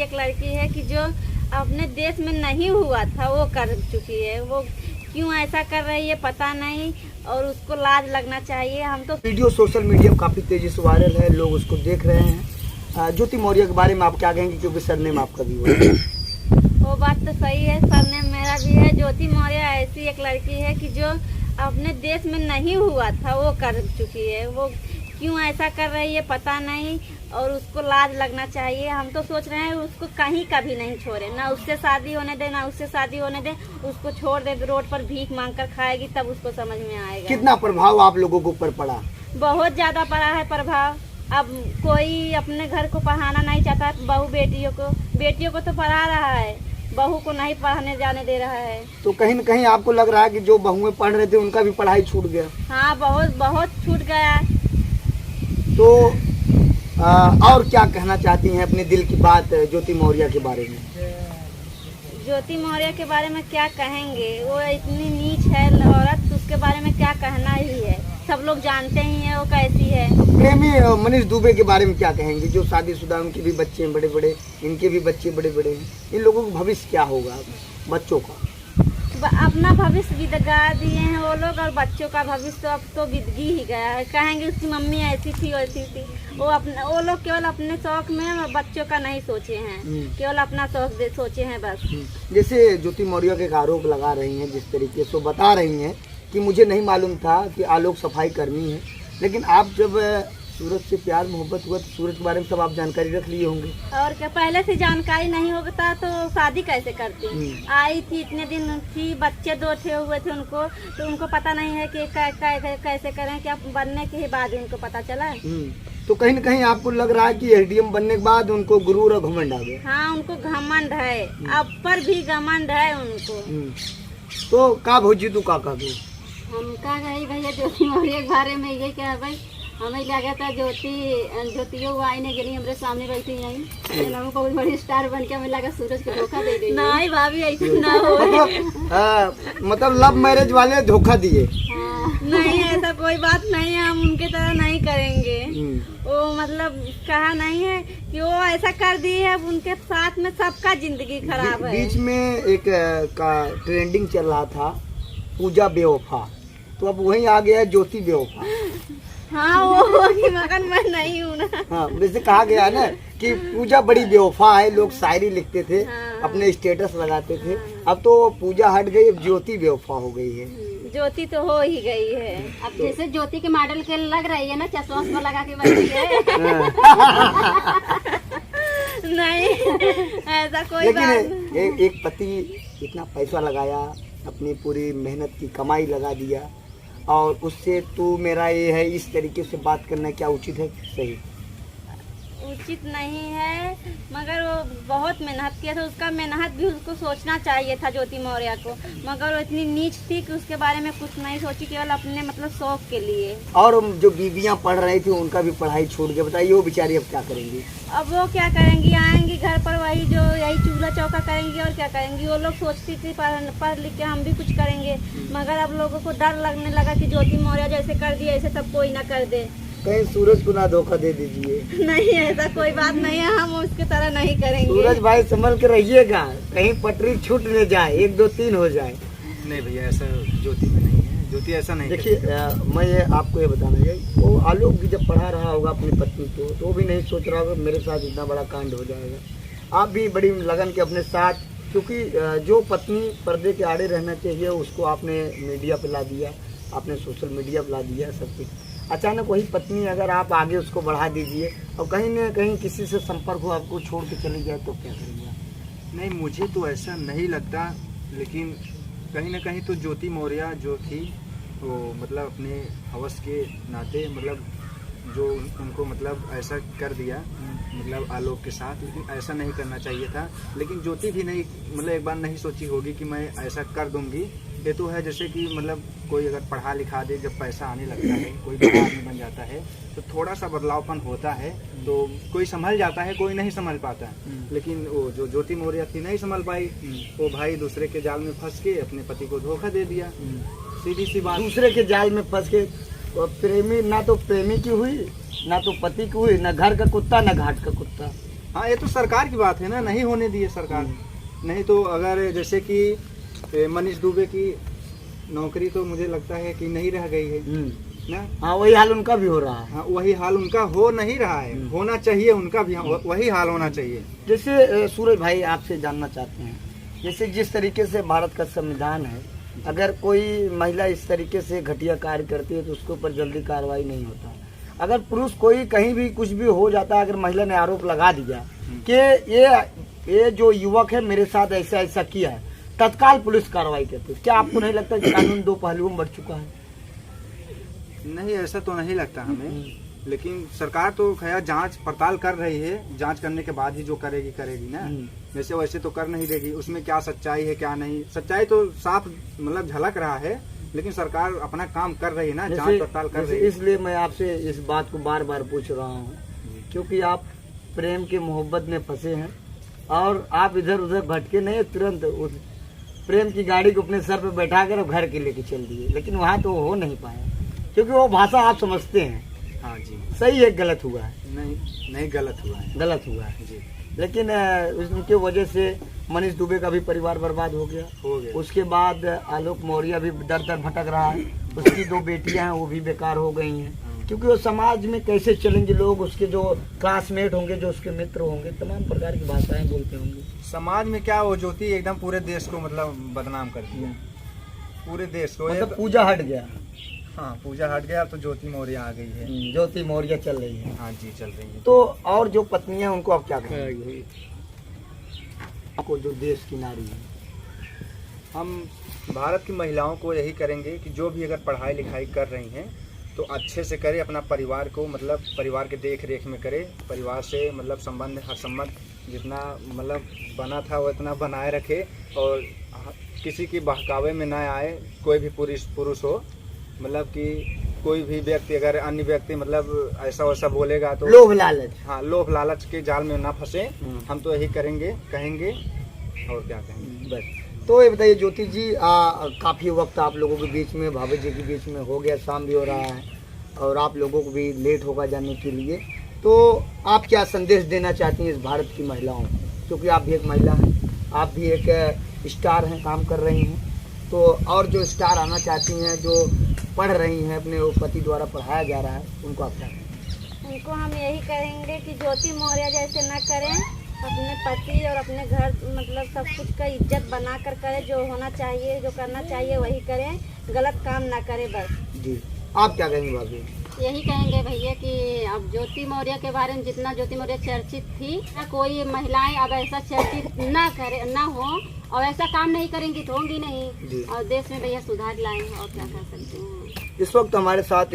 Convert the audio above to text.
एक लड़की है कि जो अपने देश में नहीं हुआ था वो कर चुकी है। वो क्यों ऐसा कर रही है पता नहीं, और उसको लाज लगना चाहिए। हम तो वीडियो सोशल मीडिया में काफी तेजी से वायरल है, लोग उसको देख रहे हैं। ज्योति मौर्य के बारे में आप क्या कहेंगे, क्योंकि सरनेम आपका भी है। वो बात तो सही है, सरनेम मेरा भी है। ज्योति मौर्य ऐसी एक लड़की है कि जो अपने देश में नहीं हुआ था वो कर चुकी है। वो क्यों ऐसा कर रही है पता नहीं, और उसको लाज लगना चाहिए। हम तो सोच रहे हैं उसको कहीं का भी नहीं छोड़े, ना उससे शादी होने दे ना उससे शादी होने दे, उसको छोड़ दे, रोड पर भीख मांग कर खाएगी तब उसको समझ में आएगा। कितना प्रभाव आप लोगों के ऊपर पड़ा? बहुत ज्यादा पड़ा है प्रभाव। अब कोई अपने घर को पढ़ाना नहीं चाहता, बहू बेटियों को तो पढ़ा रहा है, बहू को नहीं पढ़ाने जाने दे रहा है। तो कहीं न कहीं आपको लग रहा है कि जो बहुएं पढ़ रहे थे उनका भी पढ़ाई छूट गया? हाँ, बहुत छूट गया। तो और क्या कहना चाहती हैं अपने दिल की बात ज्योति मौर्य के बारे में? ज्योति मौर्य के बारे में क्या कहेंगे, वो इतनी नीच है औरत, उसके बारे में क्या कहना ही है। सब लोग जानते ही हैं वो कैसी है। प्रेमी मनीष दुबे के बारे में क्या कहेंगे, जो शादीशुदा, उनके भी बच्चे हैं बड़े बड़े, इनके भी बच्चे बड़े बड़े हैं। इन लोगों का भविष्य क्या होगा, बच्चों का? अपना भविष्य बिदगा दिए हैं वो लोग, और बच्चों का भविष्य तो अब तो बिदगी ही गया है। कहेंगे उसकी मम्मी ऐसी थी वैसी थी। वो लोग केवल अपने शौक में बच्चों का नहीं सोचे हैं, केवल अपना शौक सोचे हैं बस। जैसे ज्योति मौर्य के एक आरोप लगा रही हैं, जिस तरीके से बता रही हैं कि मुझे नहीं मालूम था कि आलोक सफाई कर्मी है, लेकिन आप जब सूरज से प्यार मोहब्बत हुआ तो सूरज के बारे में सब आप जानकारी रख लिए होंगे। और क्या, पहले से जानकारी नहीं होता तो शादी कैसे करती? आई थी, इतने दिन थी, बच्चे 2 हुए थे उनको, तो उनको पता नहीं है कि कैसे करें, क्या बनने के ही बाद उनको पता चला। तो कहीं न कहीं आपको लग रहा है कि एसडीएम बनने के बाद उनको गुरूर और घमंड आ गया? हाँ, उनको घमंड है, अब पर भी घमंड है उनको। तो का भौजी तू का दो हम का गई भैया ज्योति मौर्य के बारे में ये क्या है भाई, हमें लगा था ज्योतियों आईने के लिए हमारे सामने बैठी यहीं, बहुत बड़ी स्टार बन के हमें लगा सूरज को धोखा दे देगी। नहीं भाभी, ऐसा ना हो। मतलब लव मैरिज वाले धोखा दिए? नहीं, ऐसा कोई बात नहीं है, हम उनके तरह नहीं करेंगे। वो मतलब कहा नहीं है कि वो ऐसा कर दी है, उनके साथ में सबका जिंदगी खराब है। बीच में एक का ट्रेंडिंग चल रहा था, पूजा बेवफा, तो अब वही आ गया है ज्योति बेवफा। हाँ, वो मगर मैं नहीं हूँ ना। हाँ, वैसे कहा गया है ना कि पूजा बड़ी बेवफा है, लोग शायरी लिखते थे, अपने स्टेटस लगाते थे। अब तो पूजा हट गई, अब ज्योति बेवफा हो गई है। ज्योति तो हो ही गई है। अब जैसे ज्योति के मॉडल के लग रही है ना, चश्मा लगा के बैठी है। नहीं, ऐसा कोई बात नहीं। एक पति इतना पैसा लगाया, अपनी पूरी मेहनत की कमाई लगा दिया, और उससे तू मेरा ये है, इस तरीके से बात करना क्या उचित है? सही उचित नहीं है, मगर वो बहुत मेहनत किया था, उसका मेहनत भी उसको सोचना चाहिए था ज्योति मौर्य को, मगर वो इतनी नीच थी कि उसके बारे में कुछ नहीं सोची, केवल अपने मतलब शौक के लिए। और जो बीबियां पढ़ रही थी उनका भी पढ़ाई छूट गया, बताइए वो बेचारी अब क्या करेंगी? अब वो क्या करेंगी, आएंगी घर पर वही जो यही चूल्हा चौका करेंगी, और क्या करेंगी। वो लोग सोचती थी पढ़ लिख के हम भी कुछ करेंगे, मगर अब लोगों को डर लगने लगा कि ज्योति मौर्य जैसे कर दिया ऐसे सब कोई ना कर दे। कहीं सूरज को ना धोखा दे दीजिए। नहीं, ऐसा कोई बात नहीं है, हम उसकी तरह नहीं करेंगे। सूरज भाई संभल के रहिएगा, कहीं पटरी छूट न जाए, 1 2 3 हो जाए। नहीं भैया, ऐसा ज्योति में नहीं है, ज्योति ऐसा नहीं। देखिए, मैं ये आपको ये बताना चाहिए, वो आलोक भी जब पढ़ा रहा होगा अपनी पत्नी को, तो वो भी नहीं सोच रहा होगा मेरे साथ इतना बड़ा कांड हो जाएगा। आप भी बड़ी लगन के अपने साथ, क्योंकि जो पत्नी पर्दे के आड़े रहना चाहिए उसको आपने मीडिया पे ला दिया, आपने सोशल मीडिया पे ला दिया सब कुछ। अचानक वही पत्नी अगर आप आगे उसको बढ़ा दीजिए और कहीं न कहीं किसी से संपर्क हो, आपको छोड़ के चली जाए, तो क्या करेंगे? नहीं, मुझे तो ऐसा नहीं लगता, लेकिन कहीं ना कहीं तो ज्योति मौर्य जो थी वो मतलब अपने हवस के नाते मतलब जो उनको मतलब ऐसा कर दिया मतलब आलोक के साथ, लेकिन ऐसा नहीं करना चाहिए था। लेकिन ज्योति भी नहीं मतलब एक बार नहीं सोची होगी कि मैं ऐसा कर दूंगी। ये तो है जैसे कि मतलब कोई अगर पढ़ा लिखा दे, जब पैसा आने लगता है, कोई बड़ा आदमी बन जाता है, तो थोड़ा सा बदलावपन होता है, तो कोई संभल जाता है, कोई नहीं संभल पाता है। लेकिन वो जो ज्योति मौर्य थी नहीं संभल पाई, वो भाई दूसरे के जाल में फंस के अपने पति को धोखा दे दिया। सीधी सी बात। दूसरे के जाल में फंस के प्रेमी, ना तो प्रेमी की हुई, ना तो पति की हुई, ना घर का कुत्ता ना घाट का कुत्ता। हाँ, ये तो सरकार की बात है ना, नहीं होने दी है सरकार। नहीं तो अगर जैसे कि मनीष दुबे की नौकरी तो मुझे लगता है कि नहीं रह गई है ना। हाँ, वही हाल उनका भी हो रहा है। हाँ, वही हाल उनका हो नहीं रहा है, होना चाहिए उनका भी, वही हाल होना चाहिए। जैसे सूरज भाई आपसे जानना चाहते हैं, जैसे जिस तरीके से भारत का संविधान है, अगर कोई महिला इस तरीके से घटिया कार्य करती है तो उसके ऊपर जल्दी कार्रवाई नहीं होता। अगर पुरुष कोई कहीं भी कुछ भी हो जाता है, अगर महिला ने आरोप लगा दिया कि ये जो युवक है मेरे साथ ऐसा ऐसा किया है, तत्काल पुलिस कार्रवाई करती है। क्या आपको नहीं लगता कि कानून दो पहलुओं में बढ़ चुका है? नहीं, ऐसा तो नहीं लगता हमें, लेकिन सरकार तो खैर जांच पड़ताल कर रही है, जांच करने के बाद ही जो करेगी ना। जैसे वैसे तो कर नहीं देगी, उसमें क्या सच्चाई है क्या नहीं, सच्चाई तो साफ मतलब झलक रहा है, लेकिन सरकार अपना काम कर रही है ना, जांच पड़ताल कर रही है। इसलिए मैं आपसे इस बात को बार बार पूछ रहा हूँ, क्योंकि आप प्रेम के मोहब्बत में फंसे हैं और आप इधर उधर भटके नहीं, तुरंत उस प्रेम की गाड़ी को अपने सर पे बैठा कर घर के लेके चल दिए, लेकिन वहाँ तो हो नहीं पाया क्योंकि वो भाषा आप समझते हैं। हाँ जी। सही है गलत हुआ है? नहीं गलत हुआ है। गलत हुआ है जी। लेकिन उनके वजह से मनीष दुबे का भी परिवार बर्बाद हो गया। उसके बाद आलोक मौर्य भी दर दर भटक रहा है, उसकी 2 बेटियां हैं वो भी बेकार हो गई हैं, क्योंकि वो समाज में कैसे चलेंगे लोग, उसके जो क्लासमेट होंगे, जो उसके मित्र होंगे, तमाम प्रकार की भाषाएं बोलते होंगे। समाज में क्या, वो ज्योति एकदम पूरे देश को मतलब बदनाम कर दिया, पूरे देश को। मतलब पूजा हट गया। हाँ, पूजा हट गया तो ज्योति मौर्य आ गई है। ज्योति मौर्य चल रही है। हाँ जी, चल रही है। तो और जो पत्नियां उनको आप क्या कहेंगे? आपको जो देश की नारी है, हम भारत की महिलाओं को यही करेंगे कि जो भी अगर पढ़ाई लिखाई कर रही हैं तो अच्छे से करे, अपना परिवार को मतलब परिवार के देख रेख में करे, परिवार से मतलब संबंध हर संबंध जितना मतलब बना था वो इतना बनाए रखे, और किसी की बहकावे में ना आए। कोई भी पुरुष हो, मतलब कि कोई भी व्यक्ति अगर अन्य व्यक्ति मतलब ऐसा वैसा बोलेगा तो लोभ लालच, हाँ, लोभ लालच के जाल में ना फंसे। हम तो यही कहेंगे और क्या कहेंगे बस। तो ये बताइए ज्योति जी, काफ़ी वक्त आप लोगों के बीच में, भाभी जी के बीच में हो गया, शाम भी हो रहा है और आप लोगों को भी लेट होगा जाने के लिए, तो आप क्या संदेश देना चाहती हैं इस भारत की महिलाओं को? क्योंकि आप भी एक महिला हैं, आप भी एक स्टार हैं, काम कर रही हैं, तो और जो स्टार आना चाहती हैं, जो पढ़ रही हैं, अपने पति द्वारा पढ़ाया जा रहा है, उनको आप क्या कहेंगे? उनको हम यही करेंगे कि ज्योति मौर्य जैसे न करें, अपने पति और अपने घर मतलब सब कुछ का इज्जत बना कर करें, जो होना चाहिए, जो करना चाहिए वही करें, गलत काम ना करें बस। जी, आप क्या कहेंगे भाभी? यही कहेंगे भैया कि अब ज्योति मौर्य के बारे में जितना ज्योति मौर्य चर्चित थी, कोई महिलाएं अब ऐसा चर्चित ना हो और ऐसा काम नहीं करेंगी तो होंगी नहीं, और देश में भैया सुधार लाएं, और क्या कर सकते हैं। इस वक्त हमारे साथ